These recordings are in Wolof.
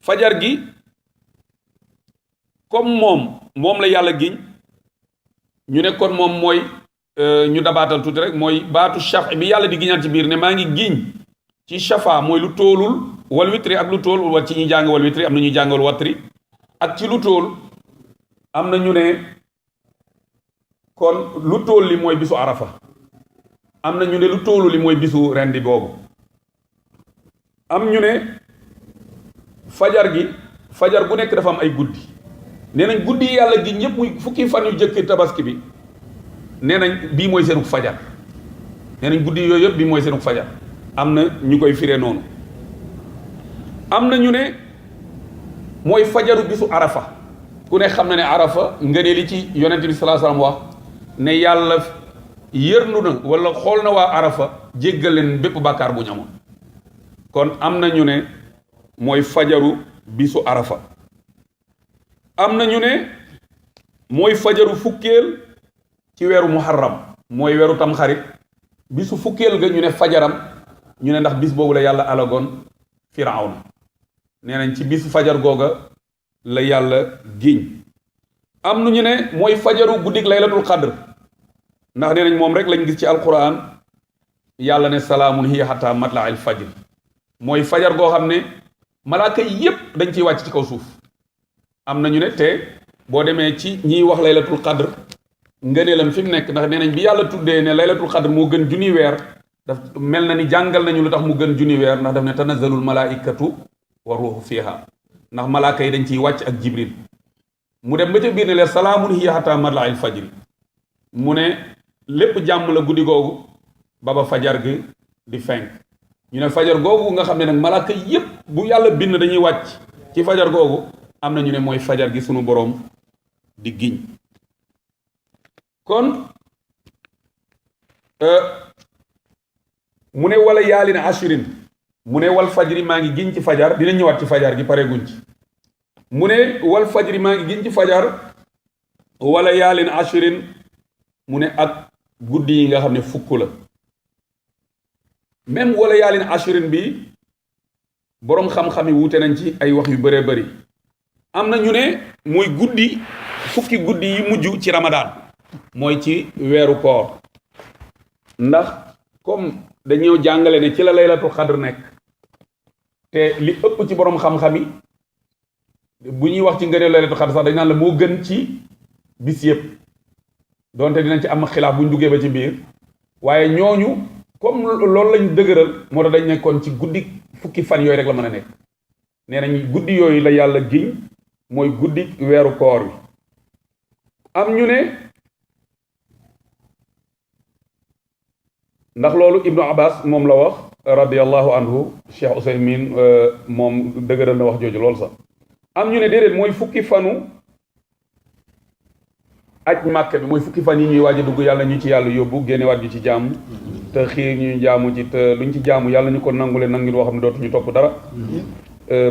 fajar gi comme moom la yàlla giñ ñu ne kon moom mooy ñu dabaatal tuuti rek mooy baatu shaf bi yàlla di giñaan ci biir ne maa ngi giñ ci shafa mooy lu toolul wal witri ak lu tool wa ci ñuy jàng wal witri am na ñuy jàngal watri ak ci lu tool am na ñu ne kon lu tool li mooy bisu arafa am na ñu ne lu toolu li mooy bisu rendi boobu am ñu ne fajar gu nekk dafa am ay guddi nee nañ guddi yi yàlla gi ñëpp muy fukki fan yu jëkk tabaski bi nee nañ bii mooy seenug fajar nee nañ guddi yooyu yëpp bii mooy seenug fajar am na ñu koy firee noonu am na ñu ne mooy fajaru bisu arafa ku ne xam na ne arafa ngëneel li ci yonent bi sallallahu alayhi wasallam wax ne yàlla yërnu na wala xool na waa arafa jéggal leen bépp bàkkaar bu ñu amoon kon am na ñu ne mooy fajaru bisu arafa am na ñu ne mooy fajaru fukkeel ci weeru muharram mooy weeru tamxarit bisu fukkeel ga ñu ne fajaram ñu ne ndax bis boobu la yàlla alagoon firawna nee nañ ci bisu fajar googa la yàlla giñ am na ñu ne mooy fajaru guddig laylatul qadr ndax nee nañ moom rek lañ gis ci alquran yàlla ne salaamun hiya hatta matla'il fajr mooy fajar goo xam ne malaaka yépp dañ ciy wàcc ci kaw suuf am na ñu ne te boo demee ci ñiy wax laylatul qadr ngëneelam fi mu nekk ndax nee nañ bi yàlla tuddee ne laylatul qadr moo gën junni weer daf mel na ni jàngal nañu lu tax mu gën junni weer ndax daf ne tanazzalul malaikatu wa ruuhu fiha ndax malaaka yi dañ ciy wàcc ak jibril mu dem ba ca biir ne leen salaamun hiya hatta matla'il fajr mu ne lépp jàmm la guddi googu baba fajar gi di fenk ñu ne fajar googu nga xam ne nag malaaka yépp bu yàlla bind dañuy wàcc ci fajar googu am na ñu ne mooy fajar gi sunu boroom di giñ kon mu ne wala yaalin ashirin mu ne wal fajri maa ngi giñ ci fajar dina ñëwaat ci fajar gi pare guñ ci mu ne wal fajri maa ngi giñ ci fajar wala yaalin ashirin mu ne ak guddi yi nga xam ne fukk la même wala yaalin ashirin bi boroom xam-xam yi wuute nañ ci ay wax yu bëree bëri am na ñu ne mooy fukki guddi yi mujj ci ramadaan mooy ci weeru koor ndax comme dañoo jàngale ne ci la laylatul xadr nekk te li ëpp ci boroom xam-xam yi bu ñuy wax ci ngëneel laylatul xadr sax dañ naan la moo gën ci bis yëpp donte dinañ ci am xilaaf bu ñu duggee ba ci biir waaye ñooñu comme loolu lañ dëgëral moo tax dañ nekkoon ci guddi fukki fan yooyu rek la mën a nekk nee nañ guddi yooyu la yàlla giñ mooy guddi weeru koor wi am ñu ne ndax loolu ibnu abbas moom la wax radiallahu anhu cheikh Usaymin moom dëgëral na wax jooju loolu sax am ñu ne déedéet mooy fukki fanu aj màkk bi mooy fukki fan yi ñuy waaj a dugg yàlla ñu ci yàlla yóbbu génnewaat ñu ci jaamu te xiir ñu jaamu ci te luñ ci jaamu yàlla ñu ko nangule nangul woo xam ne dootuñu topp dara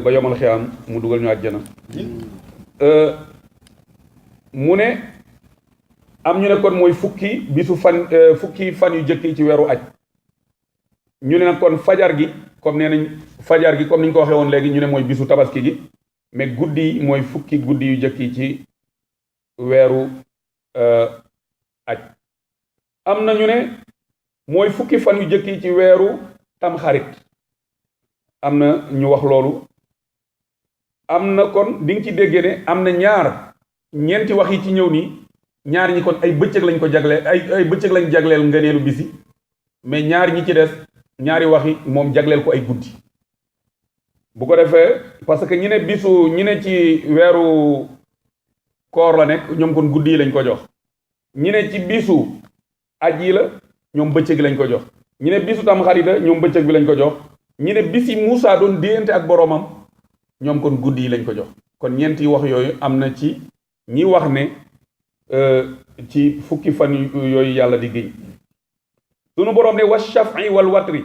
ba yomal xiyaam mu dugal ñu àjjana mu ne am ñu ne kon mooy fukki fan yu jëkk yi ci weeru aj ñu ne nag kon fajar gi comme nee nañ fajar gi comme ni ñu ko waxee woon léegi ñu ne mooy bisu tabaski gi mais guddi yi mooy fukki guddi yu jëkk yi ci weeru aj am na ñu ne mooy fukki fan yu jëkk yi ci weeru tamxarit am na ñu wax loolu am na kon di nga ci déggee ne am na ñeenti wax yi ci ñëw nii ñaar ñi kon ay bëccëg lañ ko jagleel ay bëccëg lañ jagleel ngëneelu bisi mais ñaar ñi ci des ñaari wax yi moom jagleel ko ay guddi bu ko defee parce que ñi ne ci weeru koor la nekk ñoom kon guddi yi lañ ko jox ñi ne ci bisu aj yi la ñoom bëccëg lañ ko jox ñi ne bisu tamxarit la ñoom bëccëg bi lañ ko jox ñi ne bisi Muusa doon déyante ak boroomam ñoom kon guddi yi lañ ko jox kon ñeenti wax yooyu am na ci ñi wax ne ci fukki fan yooyu yàlla di géñ sunu boroom ne wa shaf'i wal watri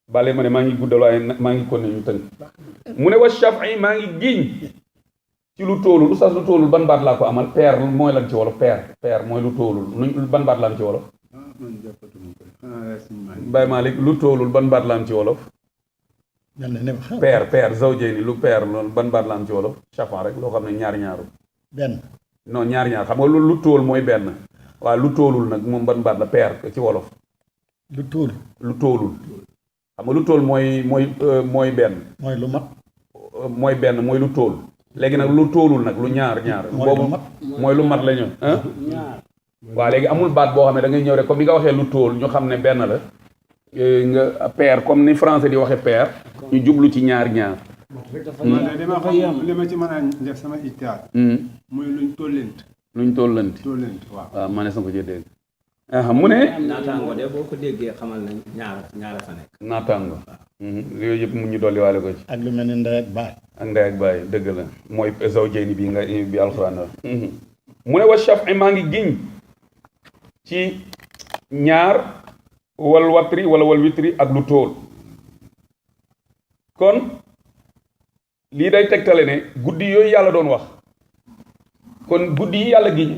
bale ma ne maa ngi guddal waaye maa ngi kon ne ñu tënk mu ne wa shaf'i maa ngi giñ ci lu tóolul oustaz lu tóolul ban baat laa ko amal peer mooy lan ci wolof peer mooy lu tóolul ban baat la am ci wolof Baye Malick lu tóolul ban baat la am ci wolof paire zawjayni lu paire loolu ban baat la am ci wolof chafan rek loo xam ne ñaar-ñaaru benn non ñaar-ñaar xam nga lu tóol mooy benn waaw lu tóolul nag moom ban baat la paire ci wolof lu tóol lu tóolul xam nga lu tóol mooy benn mooy lu mat mooy benn mooy lu tóol léegi nag lu tóolul nag lu ñaar boobu mooy lu mat la ñu waaw léegi amul baat boo xam ne da ngay ñëw rek comme ni nga waxee lu tóol ñu xam ne benn la nga paire comme ni français di waxee paire ñu jublu ci ñaar li ma ci mën a def sama ictaar muy luñ tóllanti waaw ma ne sa ko ci dégg mu ne naataango de boo ko déggee xamal na ñaara fa nekk naataango yooyu yëpp mu ñu dolli waale ko ci ak lu mel ni ndey ak baay dëgg la mooy zawjayni bi alxuraan la mu ne wa shaf'i maa ngi giñ ci ñaar wal watri wala wal witri ak lu tóol kon lii day tegtale ne guddi yooyu yàlla doon wax kon guddi yi yàlla giñ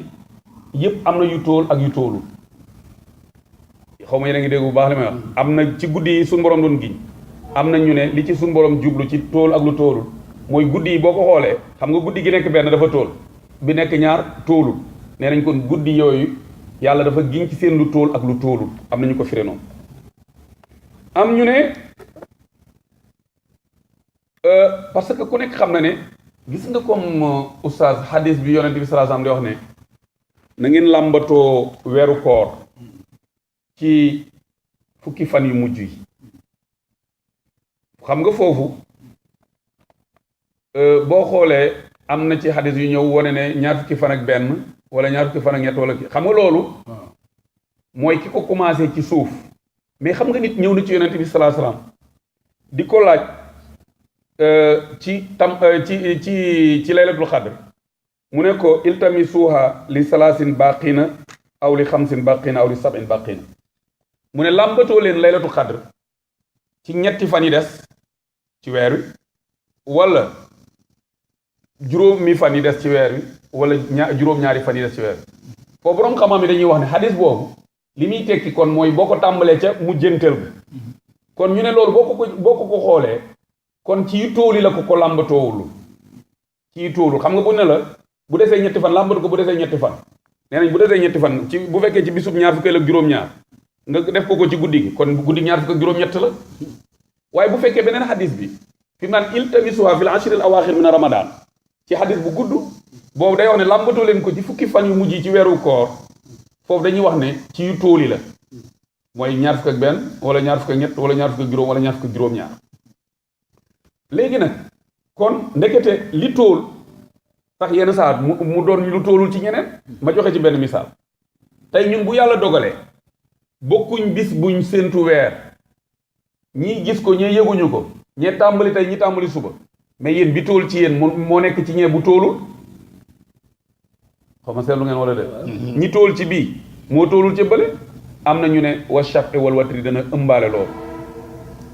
yëpp am na yu tóol ak yu tóolul xaw ma yéen a ngi dégg bu baax li may wax am na ci guddi yi suñu borom doon giñ am na ñu ne li ci suñu borom jublu ci tóol ak lu tóolul mooy guddi yi boo ko xoolee xam nga guddi gi nekk benn dafa tóol bi nekk ñaar tóolul nee nañ kon guddi yooyu yàlla dafa giñ ci seen lu tóol ak lu tóolul am na ñu ko firé noonu am ñu ne parce que ku nekk xam na ne gis nga comme oustaz hadis bi yonent bi sallallahu alayhi wasallam di wax ne na ngeen làmbatoo weeru koor ci fukki fan yu mujj yi xam nga foofu boo xoolee am na ci hadis yu ñëw wane ne ñaar fukki fan ak benn wala ñaar fukki fan ak ñett wala xam nga loolu mooy ki ko commencé ci suuf mais xam nga nit ñëw na ci yonent bi sallallahu alayhi wasallam di ko laaj ci laylatul xadr mu ne ko iltamisuha li salaasin baqina aw li xamsin baqina aw li sab'in baqina mu ne làmbatoo leen laylatul xadr ci ñetti fan yi des ci weer wi wala juróomi fan yi des ci weer wi wala juróom-ñaari fan yi des ci weer wi foofu borom xam-xam yi dañuy wax ne xadis boobu li muy tekki kon mooy boo ko tàmbalee ca mujjanteel bi kon ñu ne loolu boo ko xoolee kon ci yu tóoli la ko làmbatoowul ci yu tóolu xam nga bu ne la bu desee ñetti fan làmbatu ko bu desee ñetti fan nee nañ bu desee ñetti fan ci bu fekkee ci bisub ñaar fukkeel ak juróom-ñaar nga def ko ci guddi gi kon guddi ñaar fukk ak juróom-ñett la waaye bu fekkee beneen xadis bi fi mu naan iltamisuha fil ashril awaaxir min ramadan ci xadis bu gudd boobu day wax ne làmbatoo leen ko ci fukki fan yu mujj yi ci weeru koor foofu dañuy wax ne ci yu tóoli la mooy ñaar fukk ak benn wala ñaar fukk ak ñett wala ñaar fukk ak juróom wala ñaar fukk ak juróom-ñaar léegi nag kon ndekete li tóol sax yenn saat mu doon lu tóolul ci ñeneen ma joxe ci benn misaal tey ñun bu yàlla dogalee bokkuñ bis buñ séentu weer ñii gis ko ñee yëguñu ko ñee tàmbali tey ñi tàmbali suba mais yéen bi tóol ci yéen moo nekk ci ñee bu tóolul xaw ma seetlu ngeen wala de ñi tóol ci bii moo tóolul ca bële am na ñu ne wa shaf'i wal watri dana ëmbaale lool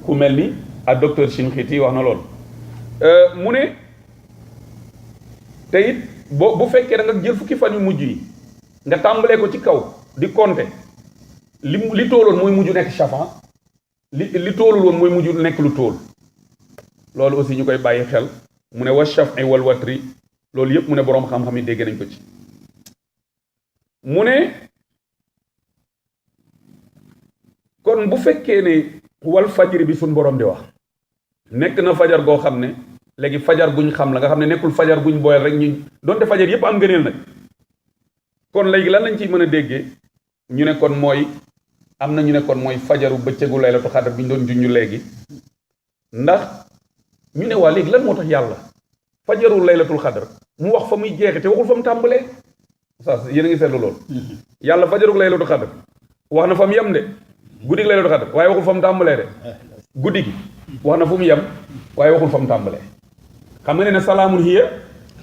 ku mel ni ak docteur Shinqiti wax na lool mu ne te it bu fekkee da nga jël fukki fan yu mujj yi nga tàmbalee ko ci kaw di compter li tóoloon mooy mujj nekk shafan li tóolul woon mooy mujj nekk lu tóol loolu aussi ñu koy bàyyi xel mu ne wa shaf'i wal watri loolu yëpp mu ne boroom xam-xam yi dégg nañ ko ci mu ne kon bu fekkee ne wal fajri bi suñ borom di wax nekk na fajar goo xam ne léegi fajar guñ xam la nga xam ne nekkul fajar guñ booyal rek ñu donte fajar yépp am ngëneel nag kon léegi lan lañ ciy mën a déggee ñu ne kon mooy am na ñu ne kon mooy fajaru bëccëgu laylatu xadr bi ñu doon junju léegi ndax ñu ne waa léegi lan moo tax yàlla fajaru laylatul xadr mu wax fa muy jeexe te waxul fa mu tàmbalee sa yéen a ngi seetlu loolu yàlla fajaru laylatul xadr wax na fa mu yem de guddi gi laylatul xadr waaye waxul fa mu tàmbalee de guddi gi wax na fu mu yem waaye waxul fa mu tàmbalee xam nga ne salaamun hiya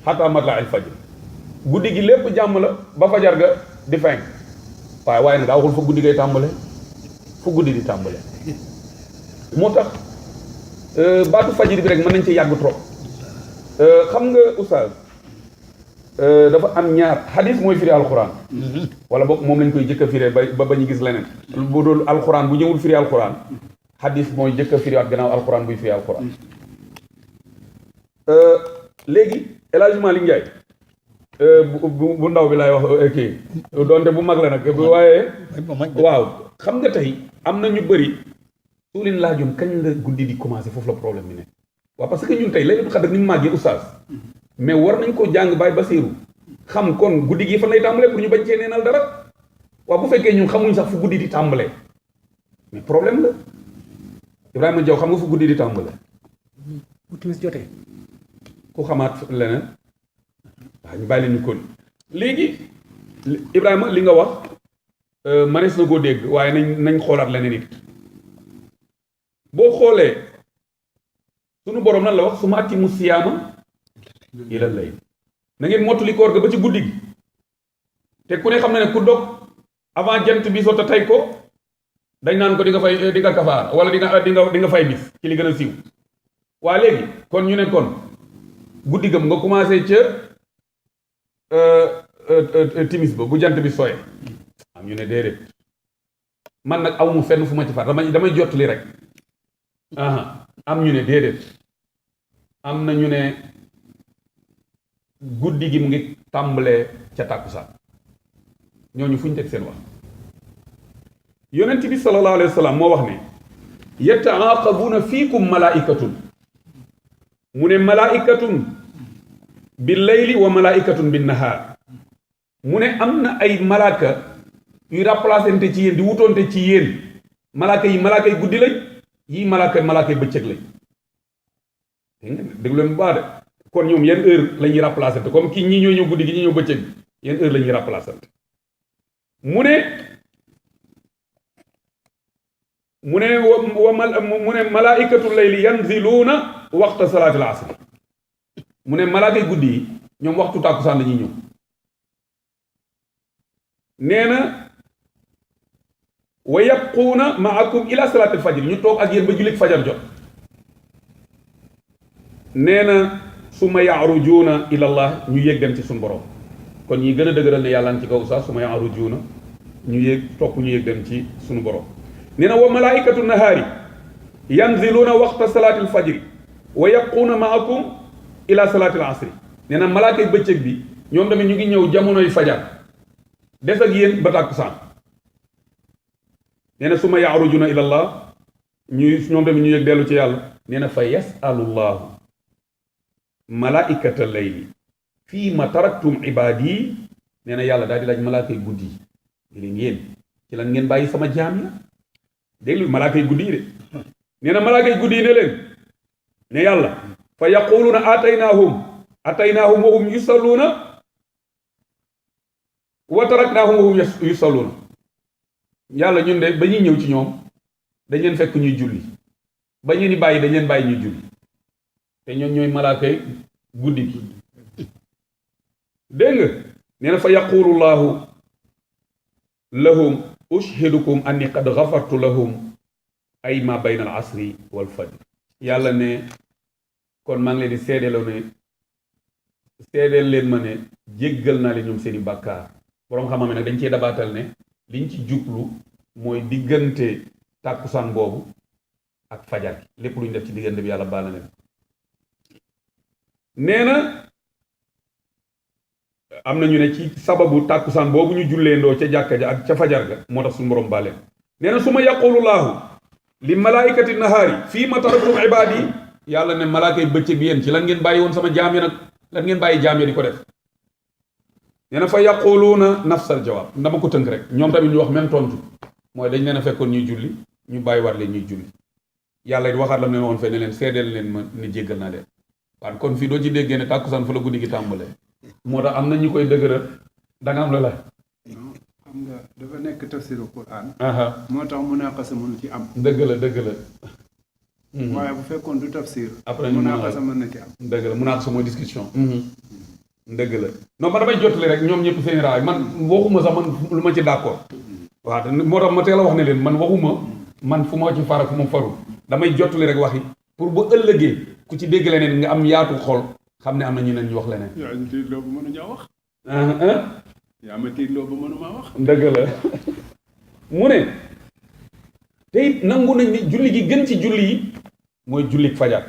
hatta matla'il fajr guddi gi lépp jàmm la ba fajar ga di fenk waaye nag daa waxul fa guddi gay tàmbalee fu guddi di tàmbalee moo tax baatu fajir bi rek mën nañ ci yàgg trop xam nga oustaz dafa am ñaar hadis mooy firi alxuraan wala boog moom lañ koy jëkk a firee ba ñu gis leneen bu doon alxuraan bu ñëwul firi alxuraan hadis mooy jëkk a firiwaat gannaaw alquran buy firi alquran léegi El Hadj Malick Ndiaye bu ndaw bi laay wax kii doonte bu mag la nag waaye waaw xam nga tey am na ñu bëri su leen laajoon kañ la guddi di commencé foofu la problème bi ne waaw parce que ñun tey laylatul xadr ni mu màggee oustaz mais war nañ ko jàng Baye Basiru xam kon guddi gi fan lay tàmbalee pour ñu bañ cee neenal dara waaw bu fekkee ñun xamuñ sax fu guddi di tàmbalee mais problème la Ibrahima Diaw xam nga fu guddi di tàmbalee bu timis jotee ku xamaat leneen waaw ñu bàyyi leen ñu kon léegi Ibrahima li nga wax manees na koo dégg waaye nañ xoolaat leneen it boo xoolee sunu borom nan la wax su ma atti mu siyaama ilal layl na ngeen mottali koor ga ba ci guddi gi te ku ne xam na ne ku dog avant jant bi sotta tey ko dañ naan ko di nga kafaar wala di nga fay bis ci li gën a siiw waa léegi kon ñu ne kon guddi gam nga commencé ca timis ba bu jant bi sooye am ñu ne déedéet man nag aw mu fenn fu ma ci far damay jottali rek am ñu ne déedéet am na ñu ne guddi gi mu ngi tàmbalee ca tàkkusaan ñooñu fu ñu teg seen wax yonent bi sallallahu alayhi wa sallam moo wax ne yataaqabuuna fiikum malaikatun mu ne malaikatun bil layli wa malaikatun bin nahaar mu ne am na ay malaaka yu remplacente ci yéen di wutoonte ci yéen malaaka yi guddi lañ yii malaaka yi bëccëg lañ dégg leen bu baax de kon ñoom yenn heure la ñuy remplacante comme kii ñii ñoo ñëw guddi gi ñi ñëw bëccëg bi yenn heure la ñuy remplacante mu ne malaikatu layli yanziluuna waxta salaatil asr mu ne malaakay guddi yi ñoom waxtu tàkkusaan la ñuy ñëw nee na wa yabquuna maakum ila salaatil fajr ñu toog ak yéen ba jullit fajar jot nee na summa yaarujuuna ilallah ñu yéeg dem ci suñu borom kon ñi gën a dëgëral ne yàlla ci kaw sax summa yaarujuuna ñu yéeg topp ñu yéeg dem ci suñu borom nee na wa malaikatu nahaari yanziluuna waxta salaatil fajri wa yabquuna maakum ila salaatil asri nee na malaakay bëccëg bi ñoom tamit ñu ngi ñëw jamonoy fajar des ak yéen ba tàkkusaan nee na summa yaarujuna ilallah ñoom tamit ñu yëg dellu ci yàlla nee na fa yasalullahu malaikata layli fii ma taraktum ibaadi nee na yàlla daal di laaj malaakay guddi yi leen yéen ci lan ngeen bàyyi sama jaam ya déglu malaakay guddi yi de nee na malaakay guddi yi ne leen ne yàlla fa yaquluuna ataynaahum wa hum yusalluuna wa taraknaahum wa hum yusalluuna yàlla ñun de ba ñuy ñëw ci ñoom dañ leen fekk ñuy julli ba ñu ni bàyyi dañ leen bàyyi ñuy julli te ñoom ñooy malaakay guddi gi dégg nga nee na fa yaqulu llahu lahum ushhidukum anni qad ghafartu lahum ay ma bayna al asri wal fajr yàlla ne kon maa ngi leen di seedeeloo ne seedeel leen ma ne jéggal naa leen ñoom seeni bàkkaar boroom xam-xam nag dañ cee dabaatal ne liñ ci jublu mooy diggante tàkkusaan boobu ak fajar gi lépp lu ñu def ci diggante bi yàlla baal na leen nee na am na ñu ne ci sababu tàkkusaan boobu ñu julleendoo ca jàkka ja ak ca fajar ga moo tax suñu borom baaleen nee na su ma yaqulu laahu li malaikati nahaari fii ma taraktum ibaadi yàlla ne malaakay bëccëg yéen ci lan ngeen bàyyi woon sama jaam yi nag lan ngeen bàyyi jaam yi di ko def nee na fa yaquluuna nafsal jawaab dama ko tënk rek ñoom tamit ñu wax même tontu mooy dañ leen a fekkoon ñuy julli ñu bàyyi war leen ñuy julli yàlla it waxaat la mu leen woon fee ne leen seedeel leen ma ne jéggal naa leen waaye kon fii doo ci déggee ne tàkkusaan fa la guddi gi tàmbalee moo tax am na ñu koy dëgëral da nga am la xam nga dafa nekk tafsiru Qur'an moo tax munaqasa mënu ci am dëgg la waaye bu fekkoon du tafsir après munaqasa mën na ci am dëgg la munaqasa mooy discussion dëgg la non man damay jottali rek ñoom ñëpp seen raay man waxuma sax man lu ma ci d'accord waaw moo tax ma teel a wax ne leen man waxuma man fu ma ci fara fu ma faru damay jottali rek waxi pour bu ëllëgee ku ci dégg leneen nga am yaatu xol xam ne am na ñeneen ñu wax leneen yaa ma tiitloo ba mënu ñaa wax yaa ma tiitloo ba mënu maa wax dëgg la mu ne te it nangu nañ ni julli gi gën ci julli yi mooy jullik fajar